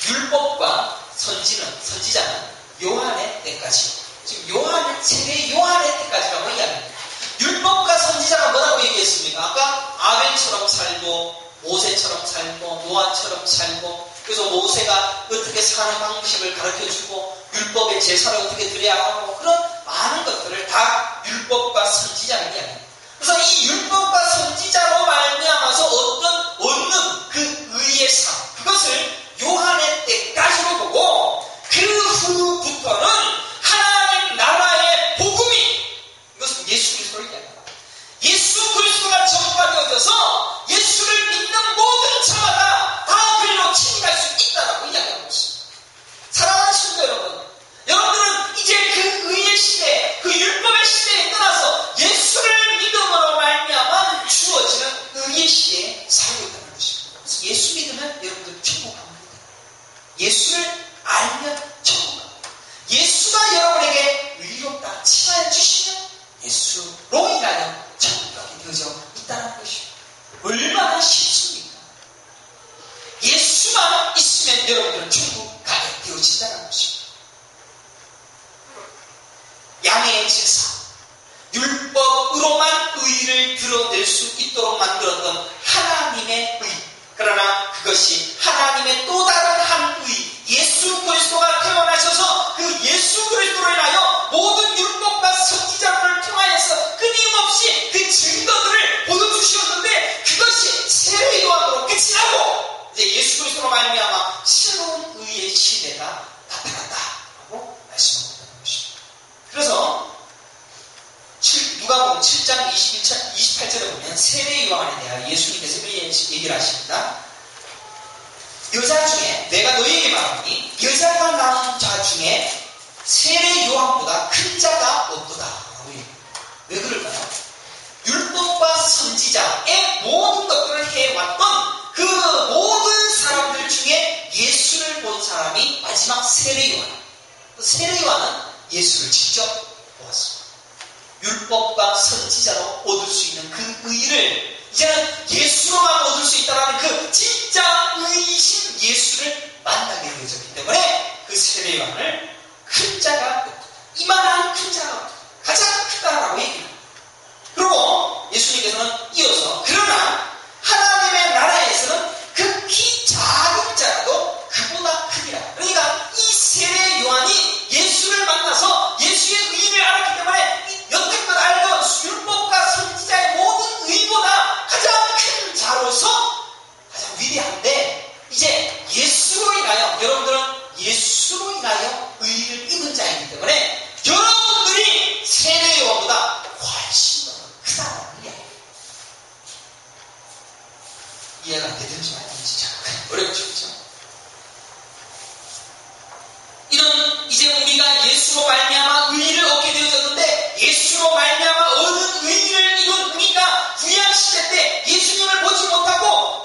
율법과 선지자는 요한의 때까지. 지금 세례 요한의 때까지라고 이야기합니다. 율법과 선지자가 뭐라고 얘기했습니까? 아까 아벨처럼 살고 모세처럼 살고 노아처럼 살고 그래서 모세가 어떻게 사는 방식을 가르쳐주고 율법의 제사를 어떻게 드려야 하고 그런 많은 것들을 다 율법과 선지자는 이야기합니다. 그래서 이 율법과 선지자로 말미암아서 얻는 그 의의 삶 그것을 요한의 때까지로 보고 그 후부터는 하나님 나라의 복음이 이것은 예수 그리스도를 이야기합니다. 예수 그리스도가 전파되어져서 예수를 믿는 모든 자마다 다 그리로 침입할 수 있다라고 이야기하고 있습니다. 사랑하는 친구 여러분, 여러분들은 이제 그 의의 시대, 그 율법의 시대에 떠나서 예수를 믿음으로 말미암아 주어지는 의의 시대에 살고 있다는 것입니다. 그래서 예수 믿으면 여러분들 천국 갑니다. 예수를 알면 천국 갑니다. 예수가 여러분에게 의롭다 칭하여 주시면 예수로 인하여 천국 가게 되어져 있다는 것입니다. 얼마나 쉽습니까? 예수만 있으면 여러분들은 천국 가게 되어진다는 것입니다. 양의 제사, 율법으로만 의를 드러낼 수 있도록 만들었던 하나님의 의. 그러나 그것이 하나님의 또 다른 한 의, 예수 그리스도가 태어나셔서 그 예수 그리스도로 인하여 모든 율법과 선지자를 통하여서 끊임없이 그 증거들을 보여주셨는데 그것이 세례 요한으로 끝이 나고 이제 예수 그리스도로 말미암아 새로운 의의 시대가 나타난다라고 말씀하고 있다는 것입니다. 그래서 누가복음 7장 28절에 보면 세례 요한에 대하여 예수님께서 얘기를 하십니다. 여자 중에 내가 너희에게 말하니 여자가 낳은 자 중에 세례 요한보다 큰 자가 없도다 라고 얘기합니다. 왜 그럴까요? 율법과 선지자의 모든 것들을 해왔던 그 모든 사람들 중에 예수를 본 사람이 마지막 세례 요한. 세례 요한은 예수를 직접 보았습니다. 율법과 선지자로 얻을 수 있는 그 의를 이제는 예수로만 얻을 수 있다는 그 진짜 의이신 예수를 만나게 되어졌기 때문에 그 세례 요한을 큰 자가 없다. 이만한 큰 자가 없다. 가장 크다라고 얘기합니다. 그리고 예수님께서는 이어서 그러나 하나님의 나라에서는 극히 작은 자라도 그보다 크니라. 그러니까 이 세례 요한이 예수를 만나서 예수의 의를 알았기 때문에 여태껏 알던 율법과 선지자의 모든 의보다 가장 큰 자로서 가장 위대한데 이제 예수로 인하여 여러분들은 예수로 인하여 의를 입은 자이기 때문에 여러분들이 세례 요한보다 훨씬 더 크다는 이야기입니다. 이해가 안 되는지 말인지 참 어렵죠, 그렇죠? 이런 이제 우리가 예수로 말미암아 의를 얻게 되어졌는데 예수로 말미암아 얻은 의를 이룬 우리가 구약 시대 때 예수님을 보지 못하고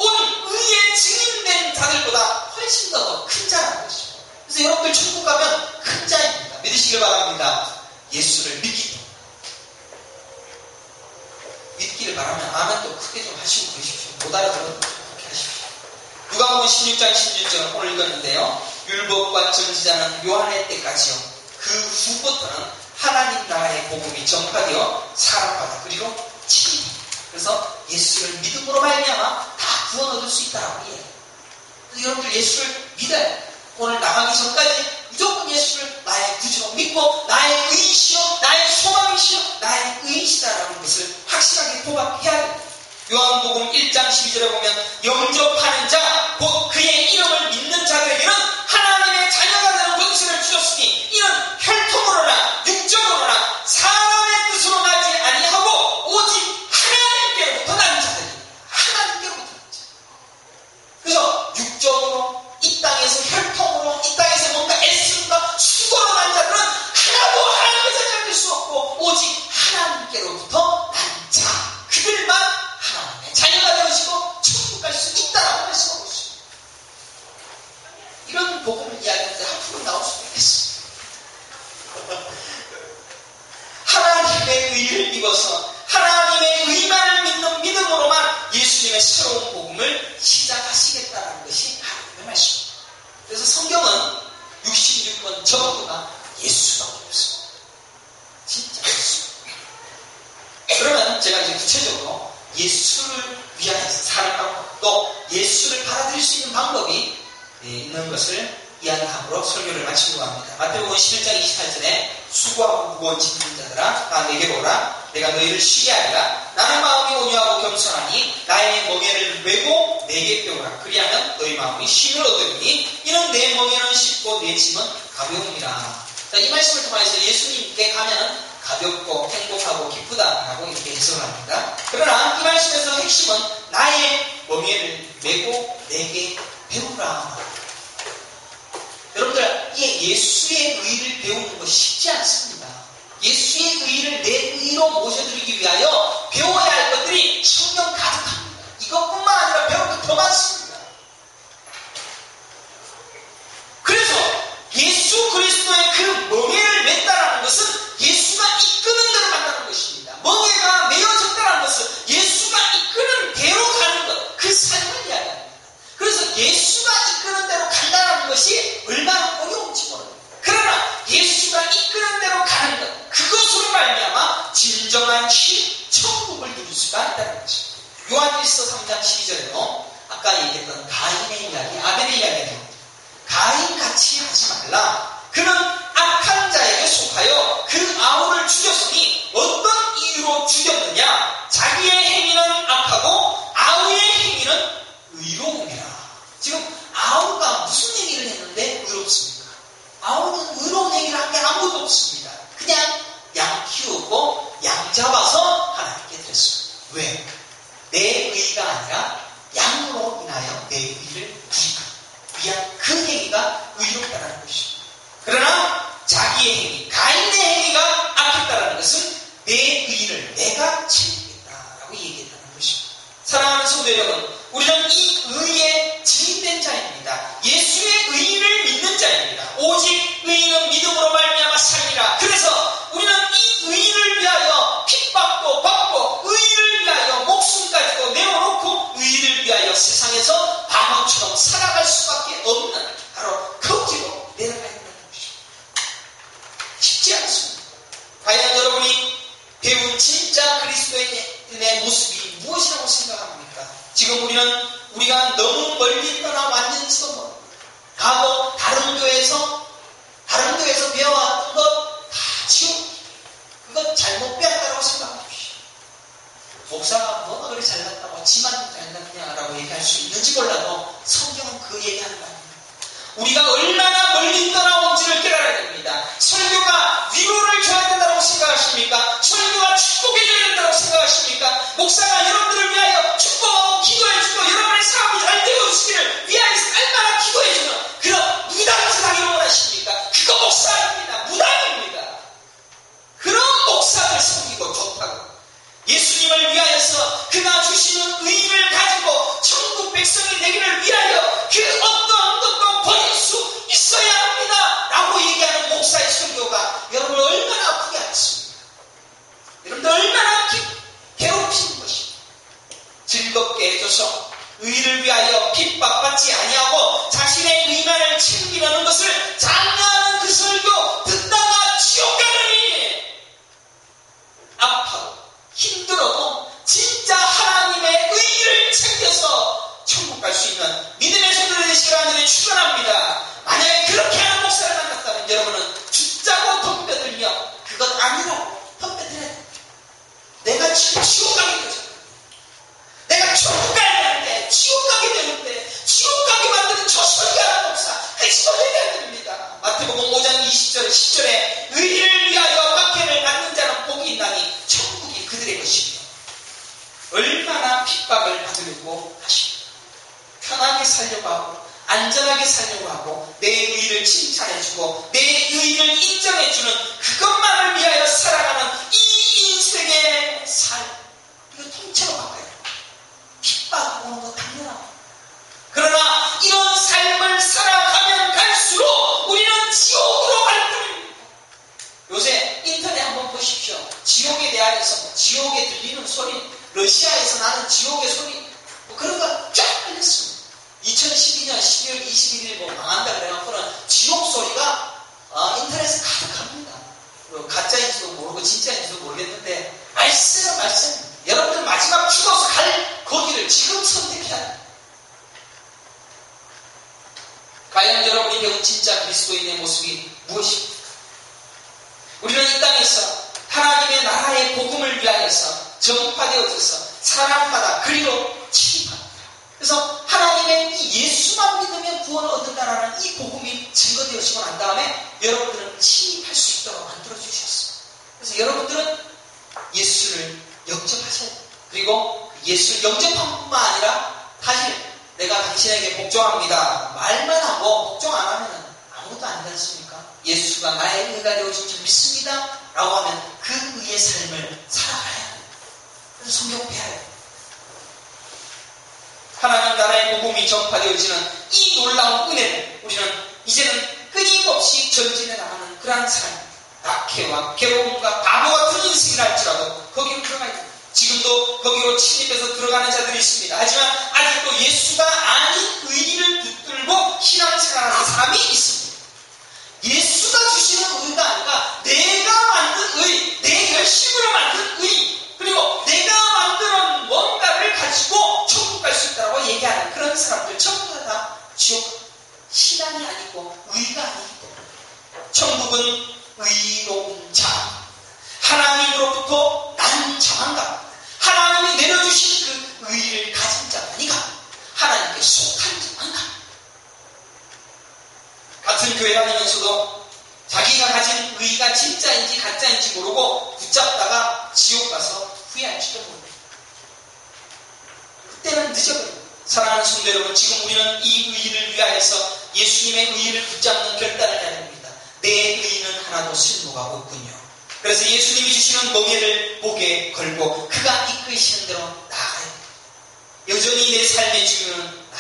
합니다. 예수를 믿기를 바라면 아멘도 크게 좀 하시고 그러십시오. 못 알아들어도 그렇게 하십시오. 누가복음 16장 16절 오늘 읽었는데요. 율법과 전지자는 요한의 때까지요. 그 후부터는 하나님 나라의 복음이 전파되어 사랑받아 그리고 치유. 그래서 예수를 믿음으로 말미암아 다 구원 얻을 수 있다라고 해요. 여러분들 예수를 믿어요. 오늘 나가기 전까지 무조건 예수를 나의 구주로 믿고 나의 의시요, 나의 소망이시요, 나의 의시다라는 것을 확실하게 고백해야 됩니다. 요한복음 1장 12절에 보면 영접하는 자, 곧 그의 이름을 믿는 자들에게는 하나님의 자녀가 되는 권세를 주셨으니 이는 혈통으로나 육적으로나 사람의 뜻으로 나지 아니하고 오직 하나님께로부터 난 자들입니다. 하나님께로부터 난 자. 그래서 육적으로 이 땅에서 혈통으로 이 땅에서 뭔가 애씀과 수고로 난 자들은 하나도 하나님의 자녀가 될 수 없고 오직 하나님께로부터 난 자. 그들만 하나님의 자녀가 되어지고 천국 갈 수 있다라고 말씀하고 있습니다. 이런 복음을 이야기하는데 한풀은 나올 수도 있겠습니다. 하나님의 의를 입어서 하나님의 의만을 믿는 믿음으로만 예수님의 새로운 복음을 시작하시겠다는 것이 하나님의 말씀입니다. 그래서 성경은 66권 전부가 예수밖에 없습니다. 진짜 예수. 그러면 제가 이제 구체적으로 예수를 위하여서 사는 방법, 또 예수를 받아들일 수 있는 방법이 있는 것을 이야기함으로 설교를 마치려고 합니다. 마태복음 11장 28절에 수고하고 무거운 짐진 자들아 나 내게로 오라. 내가 너희를 쉬게 하리라. 나는 마음이 온유하고 겸손하니 나의 멍에를 메고 내게 배우라. 그리하면 너희 마음이 쉼을 얻으리니 이는 내 멍에는 쉽고 내 짐은 가벼움이라. 자, 이 말씀을 통해서 예수님께 가면 가볍고 행복하고 기쁘다라고 이렇게 해석을 합니다. 그러나 이 말씀에서 핵심은 나의 멍에를 메고 내게 배우라. 여러분들, 이 예수의 의를 배우는 것이 쉽지 않습니다. 예수의 의를 내 의로 모셔드리기 위하여 배워야 할 것들이 성경 가득합니다. 이것뿐만 아니라 배울 것 더 많습니다. 그래서 예수 그리스도의 그 멍에를 맸다라는 것은 예수가 이끄는 대로 간다는 것입니다. 멍에가 메어졌다는 것은 예수가 이끄는 대로 가는 것, 그 삶을 이야기합니다. 그래서 예수가 이끄는 대로 간다는 것이 얼마나 어려운지 모릅니다. 그러나 예수가 이끄는 대로 가는 것, 그것으로 말미암아 진정한 천국을 누릴 수가 있다는 것입니다. 요한일서 3장 12절에도 아까 얘기했던 가인의 이야기, 아벨의 이야기가 나옵니다. 가인같이 하지 말라. 그는 악한 자에게 속하여 그 아우를 죽였으니 어떤 이유로 죽였느냐? 자기의 행위는 악하고 아우의 행위는 의로움이라. 지금 아우가 무슨 얘기를 했는데 의롭습니까? 아우는 의로운 얘기를 한 게 아무것도 없습니다. 그냥 양 키우고 양 잡아서 하나님께 드렸습니다. 왜? 내 의가 아니라 양으로 인하여 내 의를 누리기 위한 그 행위가 의롭다라는 것입니다. 그러나 자기의 행위, 가인의 행위가 악했다라는 것은 내 의를 내가 책임지겠다라고 얘기했다는 것입니다. 사랑하는 성도 여러분, 우리는 이 의에 지인된 자입니다. 예수의 의를 믿는 자입니다. 오직 의인은 믿음으로 말미암아 살리라. 그래서 우리는 이 의를 위하여 핍박도 받고 의를 위하여 목숨까지도 내어놓고 의를 위하여 세상에서 바보처럼 살아갈 수밖에 없는 바로 거지로 내려가야 된다는 것입니다. 쉽지 않습니다. 과연 여러분이 배운 진짜 그리스도인의 모습이 무엇이라고 생각합니까? 지금 우리가 너무 멀리 떠나 왔는지도 모릅니다. 과거 다른 교회에서 배워왔던 것 다 지우고 그것 잘못 배웠다고 생각합시다. 목사가 뭐가 그리 잘났다고 지만 잘났냐라고 얘기할 수 있는지 몰라도 성경은 그 얘기하는 거 아닙니다. 우리가 얼마나 멀리 떠나온지를 깨달아야 됩니다. 설교가 위로를 줘야 된다고 생각하십니까? 설교가 축복해줘야 된다고 생각하십니까? 목사가 여러분들을 위하여 축복하고 기도해주고 여러분의 삶이 잘 되어지기를 위하여서 얼마나 기도해주는 그런 무당세상을 원하십니까? 그거 목사입니다. 무당입니다. 그런 목사를 섬기고 좋다고 예수님을 위하여서 그가 주시는 의의를 가지고 천국 백성이 되기를 위하여 그 어떤 것도 버릴 수 있어야 합니다 라고 얘기하는 목사의 설교가 여러분을 즐겁게 해줘서 의를 위하여 핍박받지 아니하고 자신의 의만을 챙기려는 것을 장려하는 그 설교 듣다가 지옥 가느니 아파도 힘들어도 진짜 하나님의 의를 챙겨서 천국 갈 수 있는 믿음의 손들을 되시기를 하나님의 축원합니다. 만약에 그렇게 하는 목사를 만났다면 여러분은 죽자고 덤벼들며 그것 아니라고 덤벼들어야 됩니다. 내가 지금 지옥 가게 되잖아. 내가 천국 가야 되는데 지옥 가게 되는데 지옥 가게 만드는 저 설교하는 목사 그리스도 얘기해야 됩니다. 마태복음 5장 20절 10절에 의를 위하여 박해를 받는 자는 복이 있나니 천국이 그들의 것이며 얼마나 핍박을 받으려고 하십니까? 편하게 살려고 하고 안전하게 살려고 하고 내 의를 칭찬해주고 내 의를 인정해주는 그것만을 위하여 살아가는 이 인생의 삶 이거 통째로 바꿔야 돼요. 핍박 오는 거 당연하고 그러나 이런 삶을 살아가면 갈수록 우리는 지옥으로 갈 뿐입니다. 요새 인터넷 한번 보십시오. 지옥에 대하여서 지옥에 들리는 소리 러시아에서 나는 지옥의 소리 그런 거 쫙 알렸습니다. 2012년 12월 21일 망한다 그래갖고는 지옥 소리가 인터넷에 가득합니다. 가짜인지도 모르고 진짜인지도 모르겠는데 말씀 여러분들 마지막 죽어서 갈 거기를 지금 선택해야 합니다. 과연 여러분이 배운 진짜 그리스도인의 모습이 무엇입니까? 우리는 이 땅에서 하나님의 나라의 복음을 위하여서 전파되어져서 사람마다 그리로 침입합니다. 그래서 하나님의 이 예수만 믿으면 구원을 얻는다라는 이 복음이 증거되어지고 난 다음에 여러분들은 침입할 수 있도록 만들어주셨어요. 그래서 여러분들은 예수를 영접하셔야 돼요. 그리고 예수 영접한 뿐만 아니라 사실 내가 당신에게 복종합니다. 말만 하고 복종 안 하면 아무것도 아니지 않습니까? 예수가 나의 의가 되어진 줄 믿습니다. 라고 하면 그 의의 삶을 살아가야 돼요. 그래서 성경 배워야 돼요. 하나님 나라의 복음이 전파되어지는 이 놀라운 은혜를 우리는 이제는 끊임없이 전진해 나가는 그러한 삶, 낙해와 괴로움과 바보 같은 인생이라 할지라도 거기로 들어가야 됩니다. 지금도 거기로 침입해서 들어가는 자들이 있습니다. 하지만 아직도 예수가 아닌 의의를 붙들고 신앙생활하는 사람이 있습니다. 예수가 주시는 의가 아니라 내가 만든 의, 내 열심으로 만든 의, 그리고 내가 만드는 뭔가를 가지고 천국 갈 수 있다고 얘기하는 그런 사람들 전부 다 지옥 신앙이 아니고 의가 아니기 때문에 천국은 의로운 자 하나님으로부터 난 정한가 하나님이 내려주신 그 의를 가진 자만이 가 하나님께 속한 자만 가 같은 교회 다니면서도 자기가 가진 의가 진짜인지 가짜인지 모르고 붙잡다가 지옥 가서 후회할지도 모릅니다. 그때는 늦어버립니다. 사랑하는 성도 여러분, 지금 우리는 이 의를 위하여서 예수님의 의를 붙잡는 결단을 해야 됩니다. 내 의는 하나도 쓸모가 없군요. 그래서 예수님이 주시는 멍에를 목에 걸고 그가 이끄시는 대로 나아가야 됩니다. 여전히 내 삶의 주인은 나입니다.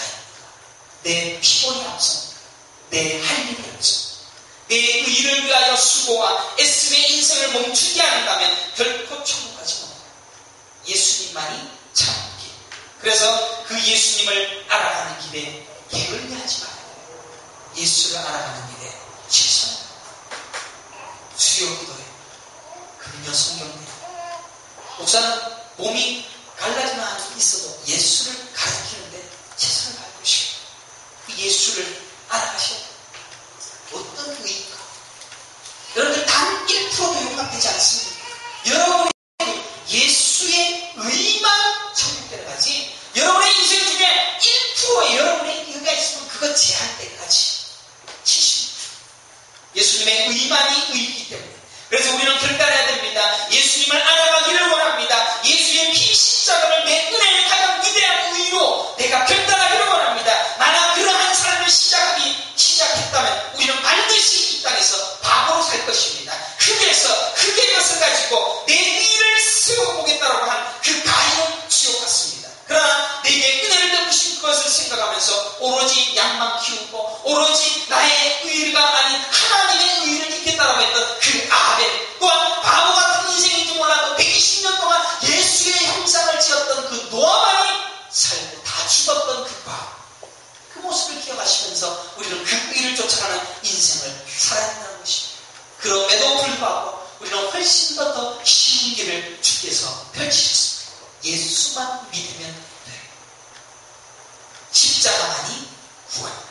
내 피곤이 없습니다. 내 할 일이 없습니다. 내 의를 위하여 수고와 애씀의 인생을 멈추지 않는다면 결코 천국 가지 못합니다. 예수님만이 참 길. 그래서 그 예수님을 알아가는 길에 게을리하지 말고 예수를 알아가는 길에 최선을 수요 기도해 금요 성경대 목사는 몸이 갈라지나 있어도 예수를 가르치는데 최선을 다하고 싶어요. 그 예수를 알아가셔야 돼요. 어떤 의인가? 여러분들 단 1%도 용납되지 않습니다. 여러분이 예수의 의만 천국되는 가지 여러분의 인생 중에 1%의 여러분의 의가 있으면 그거 제한 때까지 70% 예수님의 의만이 의이기 때문에 그래서 우리는 결단해야 됩니다. 예수님을 알아가기를 원합니다. 예수의 피 십자가를 내 은혜의 가장 위대한 의로 내가 결단하기를 원합니다. 만약 그러한 삶을 시작했다면 우리는 반드시 이 땅에서 바보로 살 것입니다. 크게 것을 가지고 내 의를 세워보겠다라고 한 그 가인은 지옥 같습니다. 그러나 내게 은혜를 베푸신 것을 생각하면서 오로지 양만 키우고 오로지 나의 의가 아닌 하나님의 의를 입겠다라고 했던 그 아벨 또한 바보 같은 인생인지 몰라도 120년 동안 예수의 형상을 지었던 그 노아만이 훨씬 더 쉬운 길을 주께서 펼치셨습니다. 예수만 믿으면 돼. 십자가만이 구원이다.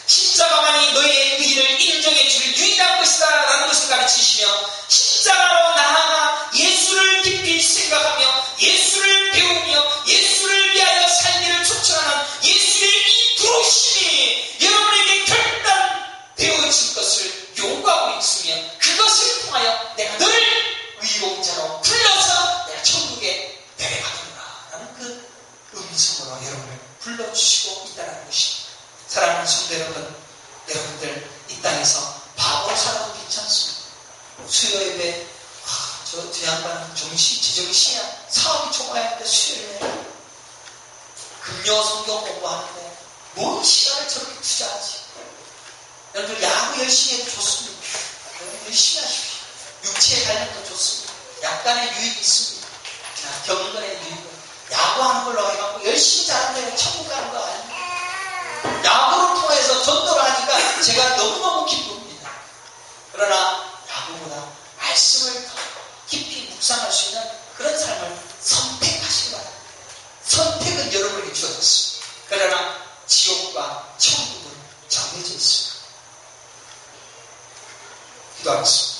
십자가만이 너의 의를 인정해 줄 유일한 것이다 라는 것을 가르치시며, 십자가로 나아가 예수를 깊이 생각하며 예수를 배우며 예수를 위하여 살기를 촉천하는 예수의 이 부르심이 여러분에게 결단되어질 것을 요구하고 있으며, 그것을 통하여 내가 너를 의로운 자로 불러서 내가 천국에 데려가겠노라 라는 그 음성으로 여러분을 불러주시고 있다는 것입니다. 사랑하는 성도 여러분, 여러분들 이 땅에서 바보로 살아도 괜찮습니다. 수요 예배, 저 양반은 제정신이야. 사업이 좋아야 하는데 수요일에 금요 성경 공부하는데 뭔 시간을 저렇게 투자하지? 여러분들 야구 열심히 해도 좋습니다. 열심히 하십시오. 육체의 관련도 좋습니다. 약간의 유익이 있습니다. 경건의 유익은 야구하는 걸로 해갖고 열심히 잘하면 천국 가는 거 아닙니까? 야구를 통해서 전도를 하니까 제가 너무너무 기쁩니다. 그러나 야구보다 말씀을 더 깊이 묵상할 수 있는 그런 삶을 선택하시기 바랍니다. 선택은 여러분에게 주어졌습니다. 그러나 지옥과 천국은 정해져 있습니다. 기도하겠습니다.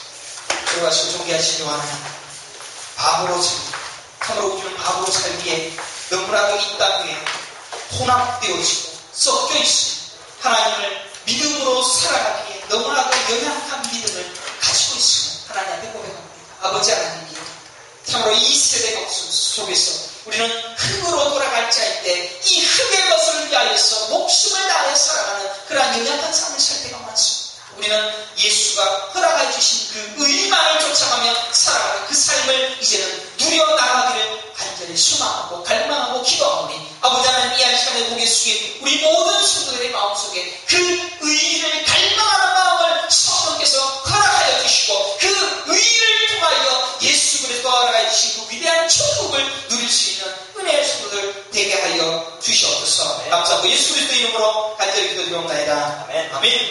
들어가시고 존귀하시기 원하는 바보로 살기, 참으로 우리는 바보로 살기에 너무나도 이 땅 위에 혼합되어지고 섞여 있습니다. 하나님을 믿음으로 살아가기에 너무나도 연약한 믿음을 가지고 있습니다. 하나님 앞에 고백합니다. 아버지 하나님, 참으로 이 세대 속에서 우리는 흙으로 돌아갈 자인데 이 흙의 것을 위하여서 목숨을 다해 살아가는 그러한 연약한 삶을 살 때가 많습니다. 우리는 예수가 허락해 주신 그 의만을 쫓아가며 살아가는 그 삶을 이제는 누려나가기를 간절히 소망하고 갈망하고 기도하오니, 아버지 하나님, 이 한 시간에 고개 숙인 우리 모든 성도들의 마음속에 그 의를 갈망하는 마음을 성령께서 허락하여 주시고, 그 의를 통하여 예수 그리스도가 허락해 주신 그 위대한 천국을 누릴 수 있는 은혜의 성도들 되게 하여 주시옵소서. 감사하고 예수 그리스도 이름으로 간절히 기도드리옵나이다. 아멘. 아멘.